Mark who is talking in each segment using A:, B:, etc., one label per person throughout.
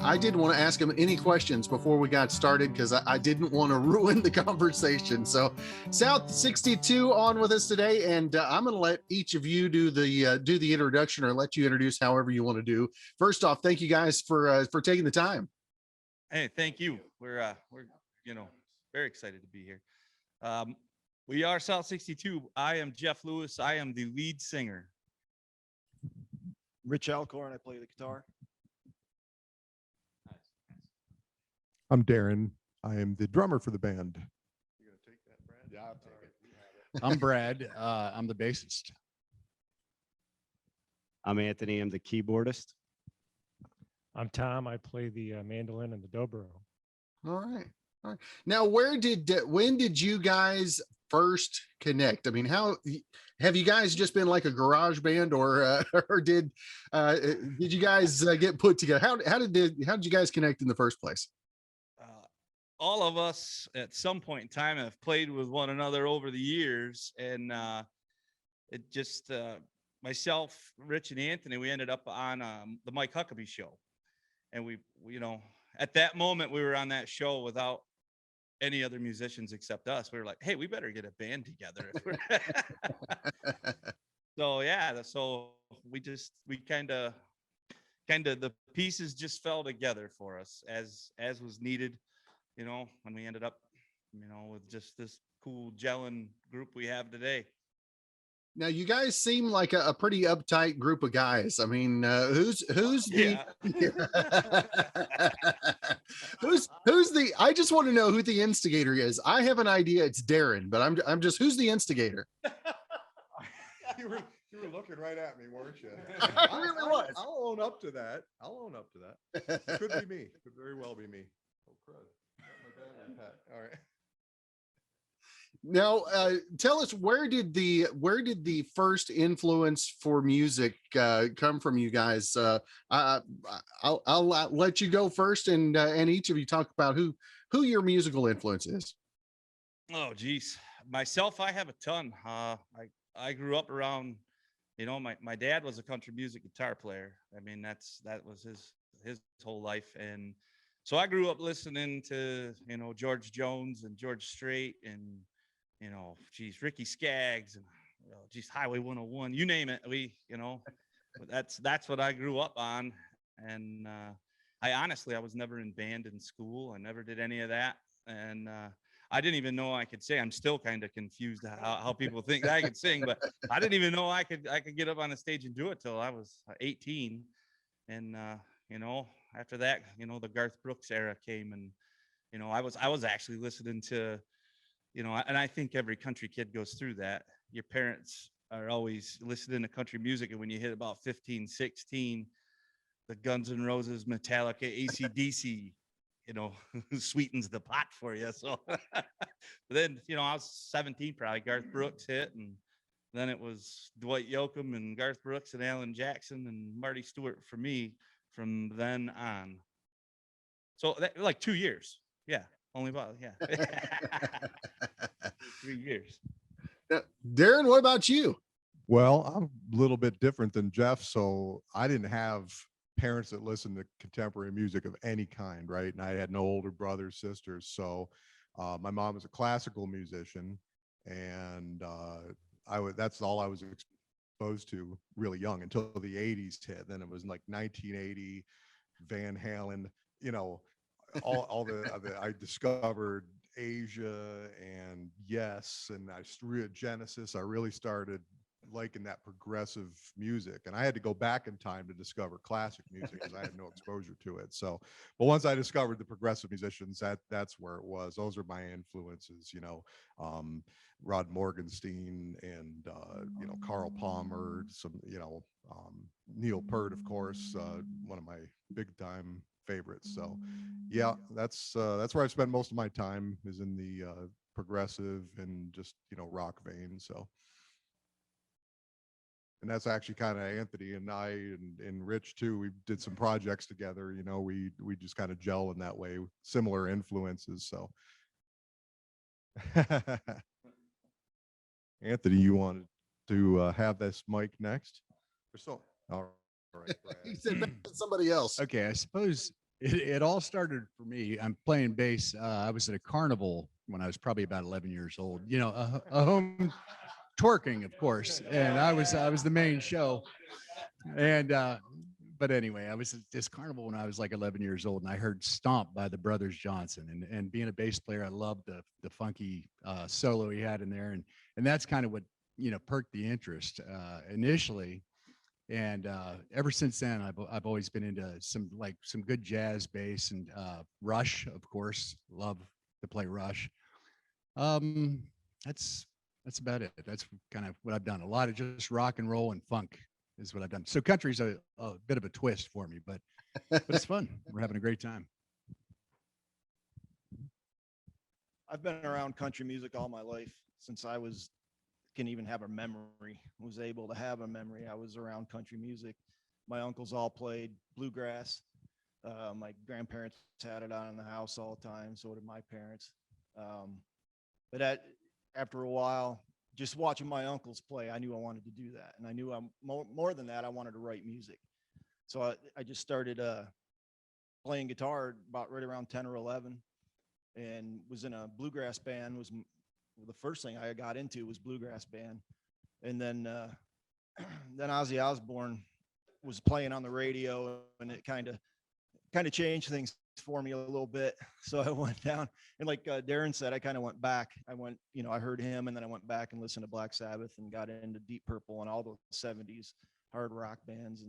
A: I didn't want to ask him any questions before we got started because I didn't want to ruin the conversation. So South 62 on with us today, and I'm going to let each of you do the introduction, or let you introduce however you want to do. First off, thank you guys for taking the time.
B: Hey, thank you. We're very excited to be here. We are South 62. I am Jeff Lewis. I am the lead singer.
C: Rich Alcorn, I play the guitar.
D: I'm Darren. I am the drummer for the band.
C: You're gonna take that, Brad?
D: Yeah, I'll take it.
E: I'm Brad. I'm the bassist.
F: I'm Anthony. I'm the keyboardist.
G: I'm Tom. I play the mandolin and the dobro.
A: All right. All right. Now, when did you guys first connect? I mean, how have you guys just been like a garage band, or did you guys get put together? How did you guys connect in the first place?
B: All of us at some point in time have played with one another over the years, and it just myself, Rich, and Anthony, we ended up on the Mike Huckabee show, and we at that moment we were on that show without any other musicians except us. We were like, hey, we better get a band together. So yeah, so we kind of the pieces just fell together for us as was needed, when we ended up, with just this cool gelling group we have today.
A: Now, you guys seem like a pretty uptight group of guys. I mean, who's the who's the? I just want to know who the instigator is. I have an idea. It's Darren, but I'm just, who's the instigator?
D: You were looking right at me, weren't you?
A: I really was.
D: I'll own up to that. It could be me. It could very well be me. Oh, crud. All right.
A: Now, tell us, where did the first influence for music come from, you guys? I'll let you go first, and each of you talk about who your musical influence is.
B: Oh, geez. Myself, I have a ton. I grew up around, my dad was a country music guitar player. I mean, that was his whole life. And so I grew up listening to, George Jones and George Strait and, Ricky Skaggs and, Highway 101, you name it. That's what I grew up on. And I was never in band in school. I never did any of that. And I didn't even know I could sing. I'm still kind of confused how people think I could sing, but I didn't even know I could get up on the stage and do it till I was 18. And after that, the Garth Brooks era came, and I was actually listening to, and I think every country kid goes through that. Your parents are always listening to country music, and when you hit about 15, 16, the Guns N' Roses, Metallica, AC/DC, sweetens the pot for you. So but then, I was 17, probably Garth Brooks hit, and then it was Dwight Yoakam and Garth Brooks and Alan Jackson and Marty Stewart for me from then on. So that, like 2 years. Yeah. Only about, yeah. 3 years.
A: Darren, what about you?
D: Well, I'm a little bit different than Jeff, so I didn't have parents that listened to contemporary music of any kind, right? And I had no older brothers, sisters. So my mom was a classical musician, and that's all I was exposed to really young until the 80s hit. Then it was like 1980, Van Halen, all the I discovered Asia and Yes, and Genesis. I really started liking that progressive music, and I had to go back in time to discover classic music because I had no exposure to it. So, but once I discovered the progressive musicians, that's where it was. Those are my influences, Rod Morgenstein and Carl Palmer, some Neil Peart, of course, one of my big time favorites. So yeah, that's where I spend most of my time, is in the progressive and just rock vein. So, and that's actually kind of Anthony and I and Rich too. We did some projects together. We just kind of gel in that way, similar influences. So Anthony, you wanted to have this mic next? Or so? All right.
A: He said somebody else.
E: Okay, I suppose It all started for me. I'm playing bass. I was at a carnival when I was probably about 11 years old. You know, a home twerking, of course, and I was the main show. And but anyway, I was at this carnival when I was like 11 years old, and I heard "Stomp" by the Brothers Johnson. And being a bass player, I loved the funky solo he had in there, and that's kind of what perked the interest initially. And ever since then, I've always been into some good jazz bass and Rush, of course. Love to play Rush. Um, that's that's about it. That's kind of what I've done. A lot of just rock and roll and funk is what I've done. So country's a bit of a twist for me, but it's fun. We're having a great time.
C: I've been around country music all my life since I can even have a memory, was able to have a memory. I was around country music. My uncles all played bluegrass. My grandparents had it on in the house all the time. So did my parents. But after a while, just watching my uncles play, I knew I wanted to do that. And I knew more than that, I wanted to write music. So I just started playing guitar about right around 10 or 11 and was in a bluegrass band. The first thing I got into was bluegrass band. And then Ozzy Osbourne was playing on the radio, and it kind of changed things for me a little bit. So I went down, and like Darren said, I kind of went back. I heard him, and then I went back and listened to Black Sabbath and got into Deep Purple and all the 70s hard rock bands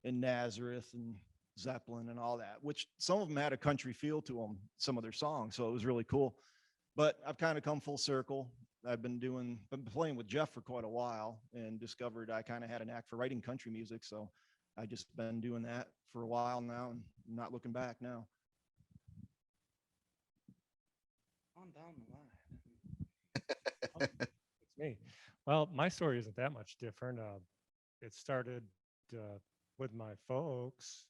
C: and Nazareth and Zeppelin and all that, which some of them had a country feel to them, some of their songs. So it was really cool. But I've kind of come full circle. I've been playing with Jeff for quite a while and discovered I kind of had a knack for writing country music. So I just been doing that for a while now and not looking back now.
B: On down the line.
G: It's me. Well, my story isn't that much different. It started with my folks.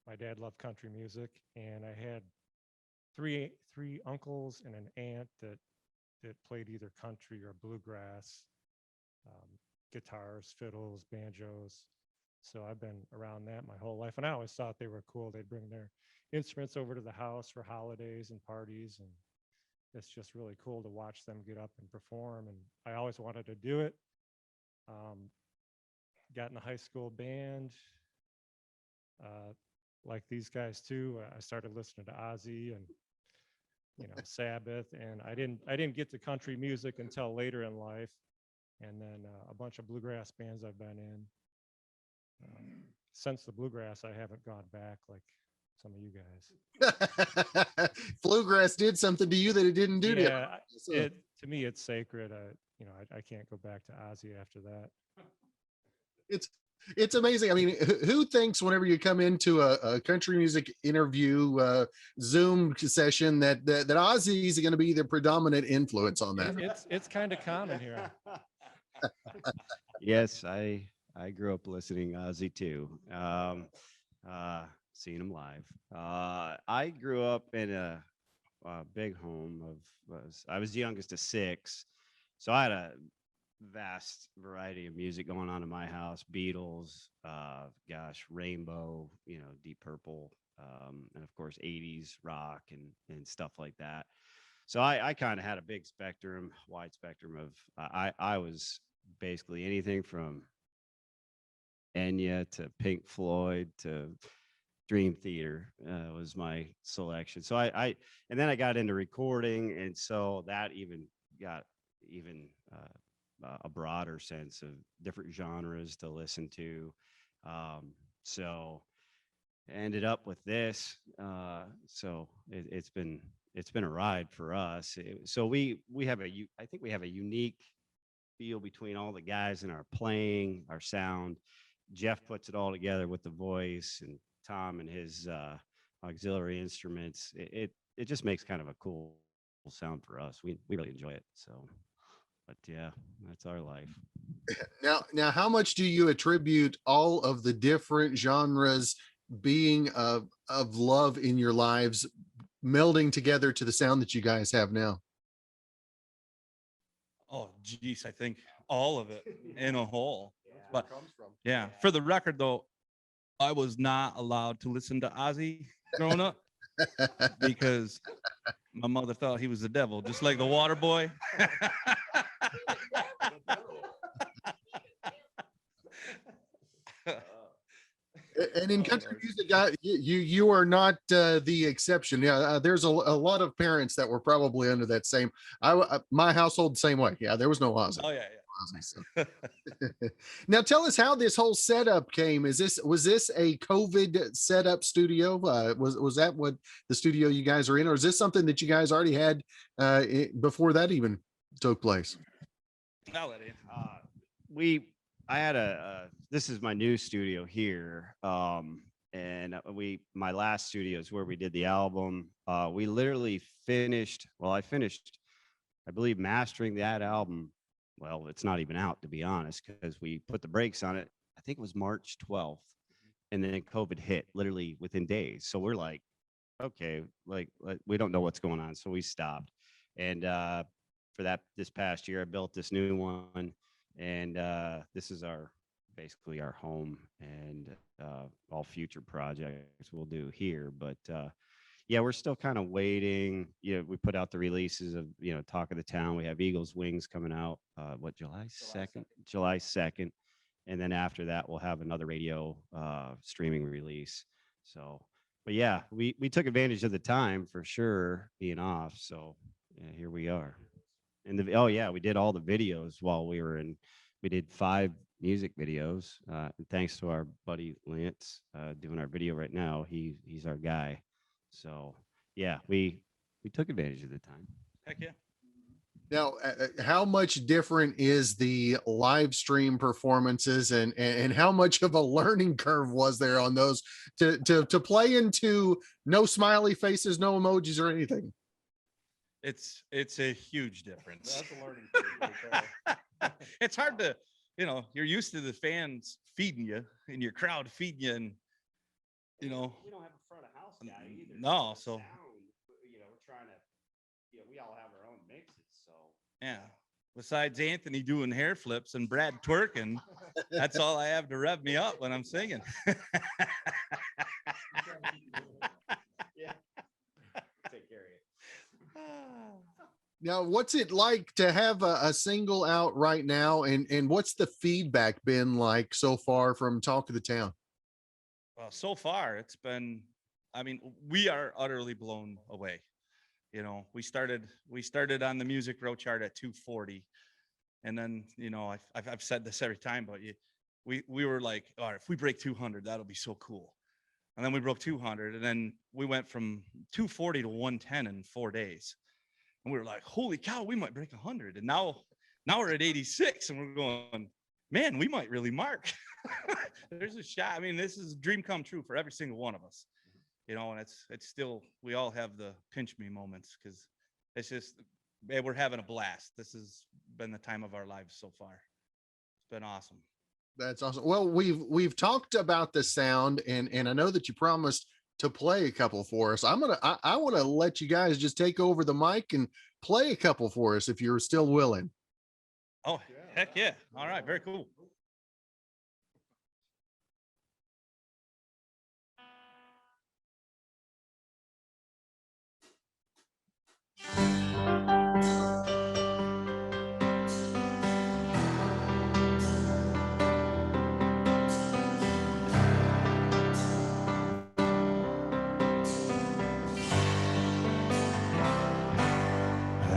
G: My dad loved country music, and I had three uncles and an aunt that played either country or bluegrass, guitars, fiddles, banjos. So I've been around that my whole life, and I always thought they were cool. They'd bring their instruments over to the house for holidays and parties, and it's just really cool to watch them get up and perform. And I always wanted to do it. Got in a high school band, like these guys too. I started listening to Ozzy and Sabbath, and I didn't get to country music until later in life, and then a bunch of bluegrass bands I've been in. Since the bluegrass, I haven't gone back like some of you guys.
A: Bluegrass did something to you that it didn't do to you.
G: Yeah, to me it's sacred. I can't go back to Ozzy after that.
A: It's amazing. I mean, who thinks whenever you come into a country music interview Zoom session that Ozzy is going to be the predominant influence on that?
G: It's kind of common here.
F: Yes, I grew up listening Ozzy too. Seeing him live. I grew up in a big home I was the youngest of 6, so I had a vast variety of music going on in my house. Beatles, Rainbow, Deep Purple, and of course 80s rock and stuff like that. So I kind of had a wide spectrum of I was basically anything from Enya to Pink Floyd to Dream Theater was my selection. So and then I got into recording, and so that even got a broader sense of different genres to listen to. So ended up with this. So it's been a ride for us. So I think we have a unique feel between all the guys in our playing, our sound. Jeff puts it all together with the voice, and Tom and his auxiliary instruments. It just makes kind of a cool sound for us. We really enjoy it. So. But yeah, that's our life.
A: Now, how much do you attribute all of the different genres being of love in your lives melding together to the sound that you guys have now?
B: Oh, geez, I think all of it in a whole. But
D: Comes from.
B: yeah, for the record though, I was not allowed to listen to Ozzy growing up because my mother thought he was the devil, just like the water boy.
A: And in country music, you are not the exception. Yeah, there's a lot of parents that were probably under that same. My household same way. Yeah, there was no Ozzy.
B: Oh yeah,
A: Ozzy, so. Now tell us how this whole setup came. Was this a COVID setup studio? Was that what the studio you guys are in, or is this something that you guys already had before that even took place?
B: I'll let you.
F: I had this is my new studio here. And my last studio is where we did the album. We literally finished, I finished, I believe, mastering that album. Well, it's not even out, to be honest, because we put the brakes on it. I think it was March 12th. And then COVID hit literally within days. So we're like, okay, like we don't know what's going on. So we stopped. And this past year, I built this new one. And this is basically our home, and all future projects we'll do here. But yeah, we're still kind of waiting. We put out the releases of, Talk of the Town. We have Eagles Wings coming out, July 2nd? July 2nd. And then after that, we'll have another radio streaming release. So, but yeah, we took advantage of the time for sure, being off. So yeah, here we are. And we did all the videos while we were we did 5 music videos. And thanks to our buddy Lance doing our video right now. He's our guy. So yeah, we took advantage of the time.
B: Heck yeah.
A: Now, how much different is the live stream performances, and how much of a learning curve was there on those to play into no smiley faces, no emojis or anything?
B: It's a huge difference.
C: That's a learning curve right there.
B: It's hard to, you're used to the fans feeding you and your crowd feeding you, and
F: You don't have a front of house guy either.
B: No, so
F: sound, we're trying to, we all have our own mixes. So
B: yeah. Besides Anthony doing hair flips and Brad twerking, that's all I have to rev me up when I'm singing.
F: yeah, take care of you.
A: Now, what's it like to have a single out right now, and what's the feedback been like so far from Talk of the Town?
B: Well, so far it's been, we are utterly blown away. We started on the Music Row chart at 240, and then I've said this every time, but we were like, all right, if we break 200, that'll be so cool. And then we broke 200, and then we went from 240 to 110 in 4 days. And we were like, holy cow, we might break 100. And now we're at 86, and we're going, man, we might really mark. There's a shot. This is a dream come true for every single one of us. And it's still, we all have the pinch me moments, because it's just, man, we're having a blast. This has been the time of our lives so far. It's been awesome.
A: That's awesome. Well, we've talked about the sound, and I know that you promised to play a couple for us. I want to let you guys just take over the mic and play a couple for us if you're still willing.
B: Oh, heck yeah. All right. Very cool.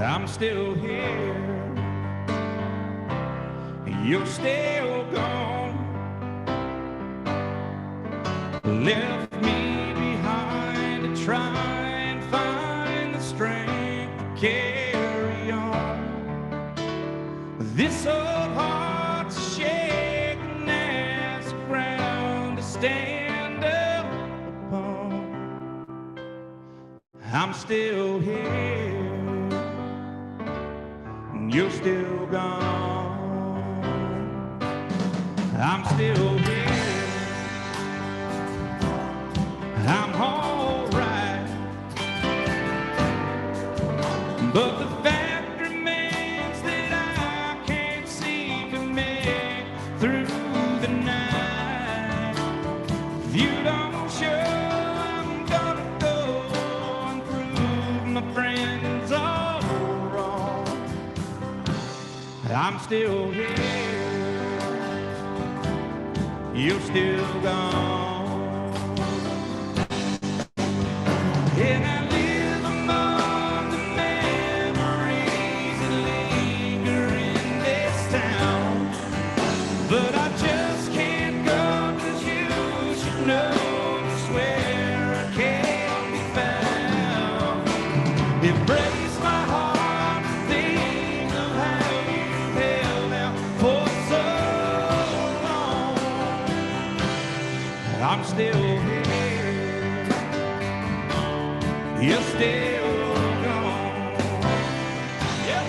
B: I'm still here, you're still gone, left me behind to try and find the strength to carry on. This old heart's shaking as the ground to stand up upon. I'm still here, you're still gone. I'm still here, I'm all right, but the fact remains that I can't seem to make through the night. If you don't show, I'm gonna
H: I'm still here. You're still gone. And I live among the memories that linger in this town. But I just can't go, 'cause you should know it's where I can't be found. It breaks my heart to think of how you held out for so long. I'm still here. You're still gone. Yep.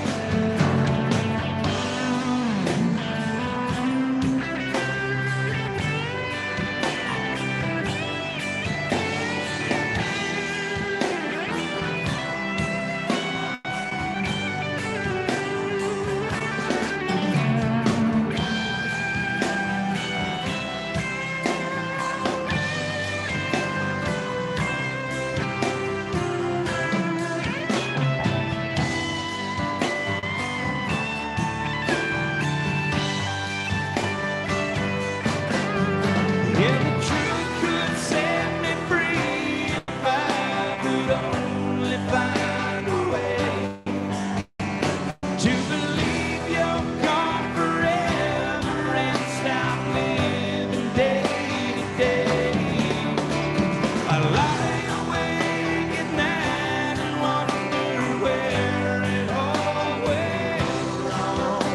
H: Yeah, the truth could set me free if I could only find a way to believe you're gone forever and stop living day to day. I lie awake at night and wonder where it all went wrong.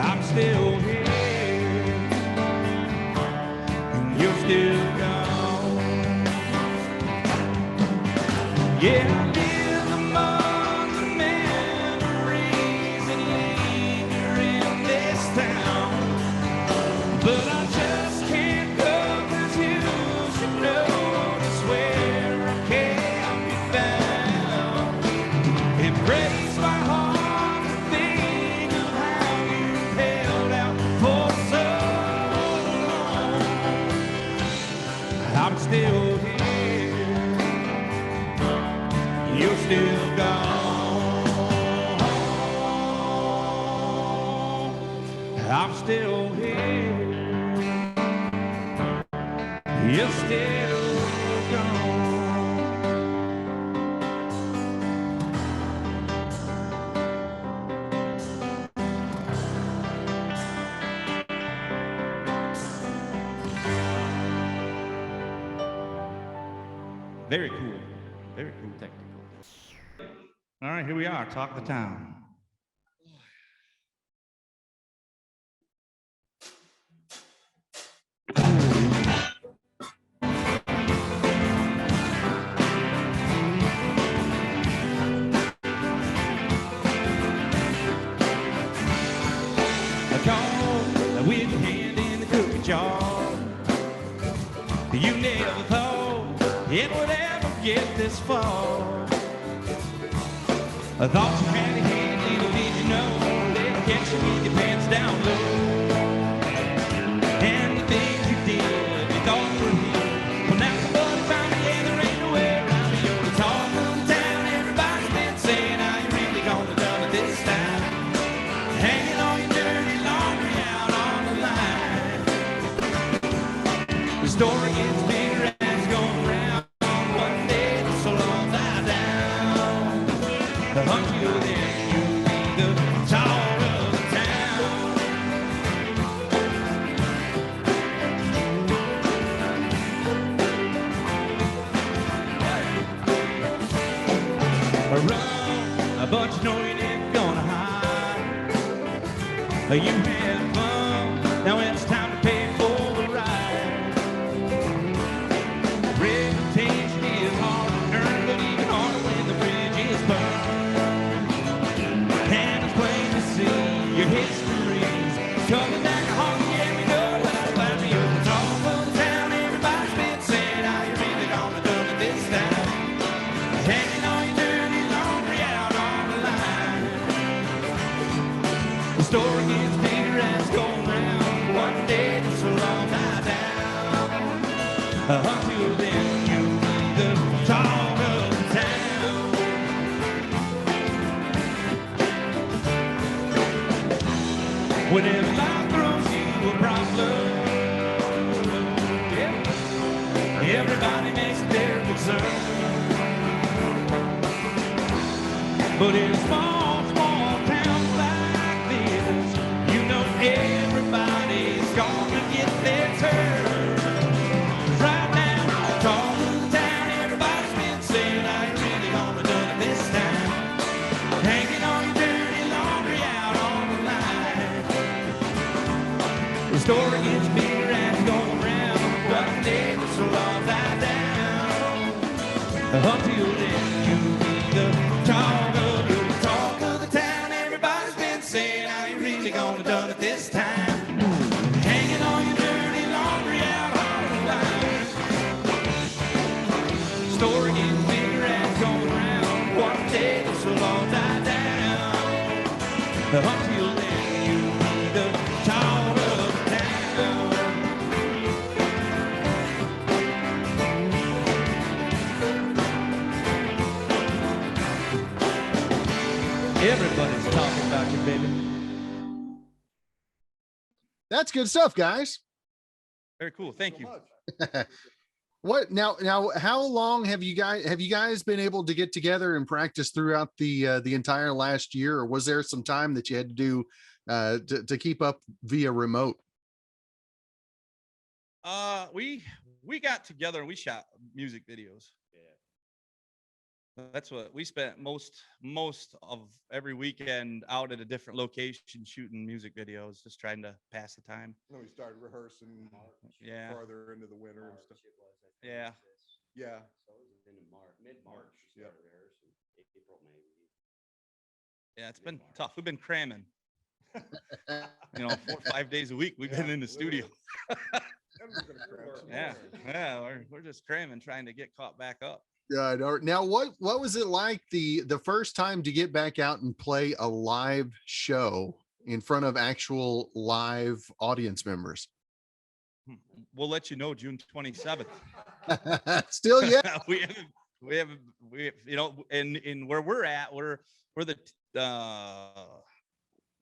H: I'm still here. You're still gone. Yeah, I live among the memories that linger in this town. But I just can't go, 'cause you should know it's where I can't be found. It breaks my heart to think of how you held out for so long. I'm still here. You're still gone. I'm still here. You're still gone. Very cool. Very cool technical. All right, here we are. Talk of the town. A call with your hand in the cookie jar. You never thought it would ever get this far. I thought you had a hand, little did you know they'll catch you with your pants down low. And the things you did, you thought were here. Well, now somebody found you, yeah, there ain't nowhere around me. You're the talk of the town, everybody's been saying how you really gonna done it this time. Hanging all your dirty laundry out on the line. The story gets bigger as it's going round. One day this will all die down. The hunt you there, you'll be the talk of the town. Run, but you know you're never gonna hide. You had fun, now it's time to pay for the ride. Reputation is hard to earn, but even harder when the bridge is burned. And it's plain to see your history's coming back home. Yeah, we know how to find you. It's all for the town, everybody's been saying how you really gonna do it this time. Hanging all your dirty laundry out on the line. The story gets bigger as it's going round. One day this will all die down. Until then, you'll be the talk of the town. Whenever life throws you a problem, yeah, everybody makes it their concern. But in small, small towns like this, you know everybody's gonna get their turn. 'Cause right now, talk of the town, everybody's been saying, I ain't really gonna do it this time. Hanging on your dirty laundry out on the line. The story gets bigger as you go around. One day this will all die down. Until then, you'll be the talk of the town. Everybody's been saying, I ain't really gonna done it this time. Hanging on your dirty laundry out on the line. Story gets bigger as you go around. One day this will all die down. Until then, you'll be the talk of the town. Everybody's talking about you, baby.
A: That's good stuff, guys.
B: Very cool. Thank you.
A: What now? How long have you guys been able to get together and practice throughout the entire last year, or was there some time that you had to do to keep up via remote?
B: We got together and we shot music videos. That's what we spent most of every weekend out at a different location shooting music videos, just trying to pass the time.
D: Then we started rehearsing
B: Yeah.
D: farther into the winter and stuff.
B: Yeah.
D: Yeah.
F: So it was in mid-March. We
D: Yep.
F: started rehearsing. April, May.
B: Yeah, it's been tough. We've been cramming. 4 or 5 days a week. We've been in the studio. Yeah. We're just cramming, trying to get caught back up.
A: Now, what was it like the first time to get back out and play a live show in front of actual live audience members?
B: We'll let you know June 27th.
A: Still, yeah.
B: we in where we're at, we're the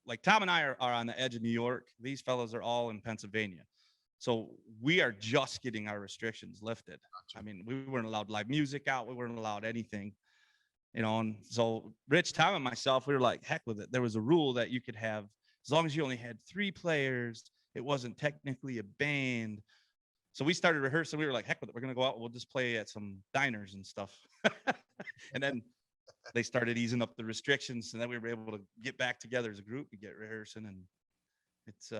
B: like Tom and I are on the edge of New York. These fellows are all in Pennsylvania. So we are just getting our restrictions lifted. I mean, we weren't allowed live music out. We weren't allowed anything, and so Rich, Tom, and myself, we were like, heck with it. There was a rule that you could have, as long as you only had 3 players, it wasn't technically a band. So we started rehearsing. We were like, heck with it. We're going to go out. We'll just play at some diners and stuff. And then they started easing up the restrictions. And then we were able to get back together as a group and get rehearsing. And it's,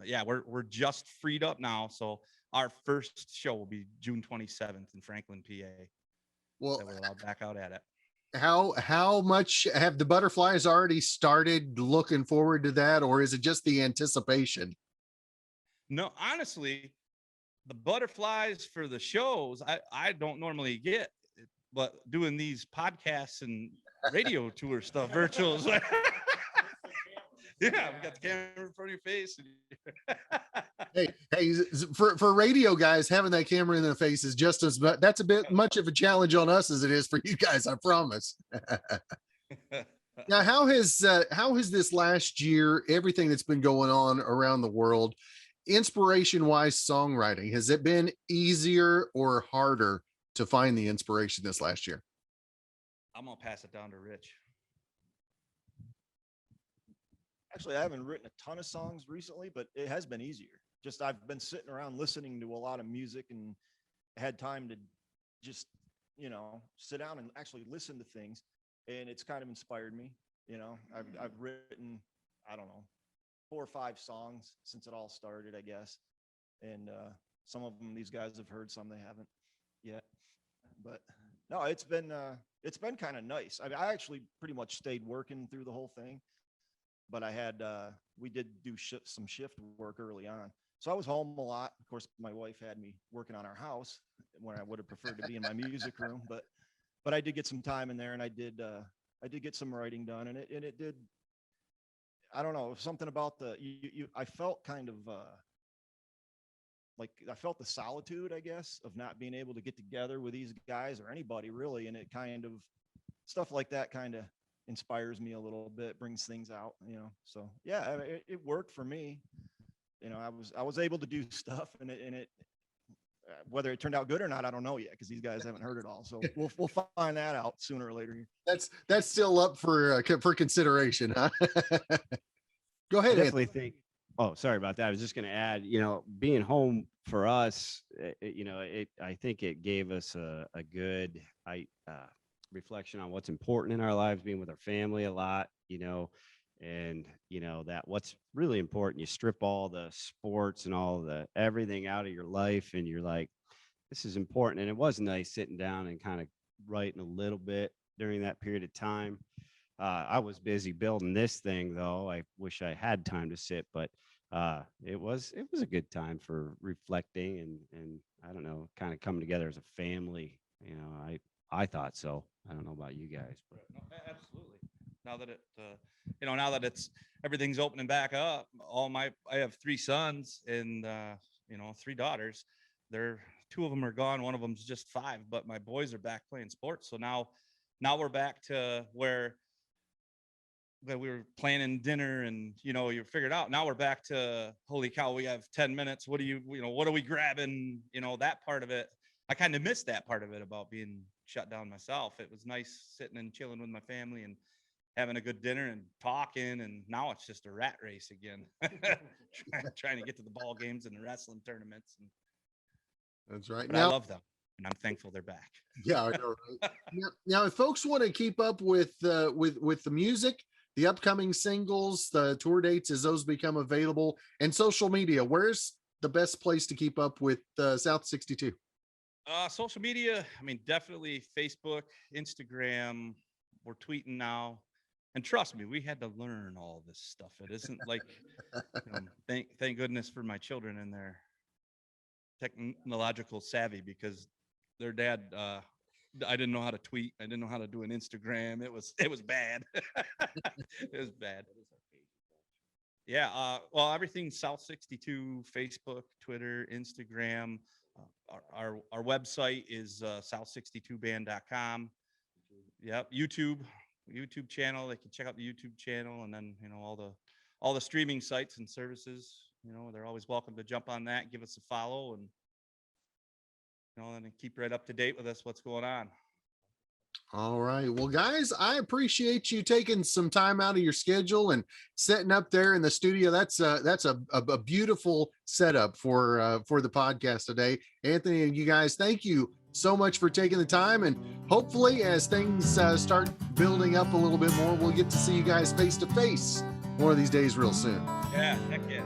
B: yeah, we're just freed up now. So our first show will be June 27th in Franklin, PA.
A: Well,
B: that we're allowed back out at it.
A: How much have the Butterflies already started looking forward to that, or is it just the anticipation?
B: No, honestly, the Butterflies for the shows, I don't normally get, but doing these podcasts and radio tour stuff, virtuals. Yeah, we got the camera in front of your face.
A: Hey, for radio guys, having that camera in their face is just as much. That's a bit much of a challenge on us as it is for you guys. I promise. Now, how has this last year, everything that's been going on around the world, inspiration-wise, songwriting, has it been easier or harder to find the inspiration this last year?
B: I'm gonna pass it down to Rich.
C: Actually, I haven't written a ton of songs recently, but it has been easier. Just I've been sitting around listening to a lot of music and had time to just, sit down and actually listen to things. And it's kind of inspired me. I've written, I don't know, 4 or 5 songs since it all started, I guess. And some of them these guys have heard, some they haven't yet. But no, it's been kind of nice. I actually pretty much stayed working through the whole thing. But I had, we did do some shift work early on. So I was home a lot. Of course, my wife had me working on our house when I would have preferred to be in my music room, but I did get some time in there, and I did get some writing done, and it did, I don't know, something about I felt kind of, like I felt the solitude, I guess, of not being able to get together with these guys or anybody really. And it kind of, stuff like that kind of inspires me a little bit, brings things out, so yeah, it worked for me. I was able to do stuff, and it whether it turned out good or not, I don't know yet, because these guys haven't heard it all. So we'll find that out sooner or later.
A: That's still up for consideration, huh? Go
F: I
A: ahead, Anthony.
F: definitely think. Oh, sorry about that. I was just going to add, being home for us, I think it gave us a good reflection on what's important in our lives, being with our family a lot, and that what's really important. You strip all the sports and all the everything out of your life, and you're like, this is important. And it was nice sitting down and kind of writing a little bit during that period of time. I was busy building this thing, though. I wish I had time to sit, but it was a good time for reflecting and I don't know, kind of coming together as a family. I thought so. I don't know about you guys, but
B: Absolutely. Now that it's everything's opening back up, I have 3 sons and 3 daughters. Two of them are gone. One of them's just 5, but my boys are back playing sports. So now we're back to where we were planning dinner and, you figured out. Now we're back to, holy cow, we have 10 minutes. What are we grabbing? That part of it. I kind of missed that part of it about being shut down myself. It was nice sitting and chilling with my family and having a good dinner and talking. And now it's just a rat race again, trying to get to the ball games and the wrestling tournaments.
A: That's right.
B: But I love them, and I'm thankful they're back.
A: Yeah, I know, right? Now, if folks want to keep up with the music, the upcoming singles, the tour dates as those become available, and social media, where's the best place to keep up with South 62?
B: Social media, definitely Facebook, Instagram. We're tweeting now. And trust me, we had to learn all this stuff. It isn't like, thank goodness for my children and their technological savvy, because their dad, I didn't know how to tweet. I didn't know how to do an Instagram. It was bad. It was bad. Yeah. Well, everything's South 62, Facebook, Twitter, Instagram. Our website is south62band.com. Yep. YouTube channel. They can check out the YouTube channel, and then, all the streaming sites and services, they're always welcome to jump on that, give us a follow, and, and keep right up to date with us, what's going on.
A: All right. Well, guys, I appreciate you taking some time out of your schedule and setting up there in the studio. That's a beautiful setup for the podcast today. Anthony and you guys, thank you so much for taking the time. And hopefully, as things start building up a little bit more, we'll get to see you guys face to face one of these days real soon.
B: Yeah, heck yeah.